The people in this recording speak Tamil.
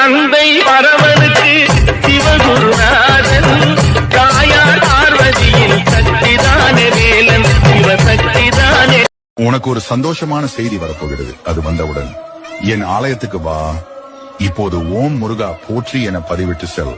தந்தை வரவனுக்கு சிவகுருநாதன், தாயார் பார்வதியின் சக்திதானே வேலன், சிவசக்திதானே. உனக்கு ஒரு சந்தோஷமான செய்தி வரப்போகிறது. அது வந்தவுடன் என் ஆலயத்துக்கு வா. இப்போது ஓம் முருகா போற்றி என பதிவிட்டு செல்.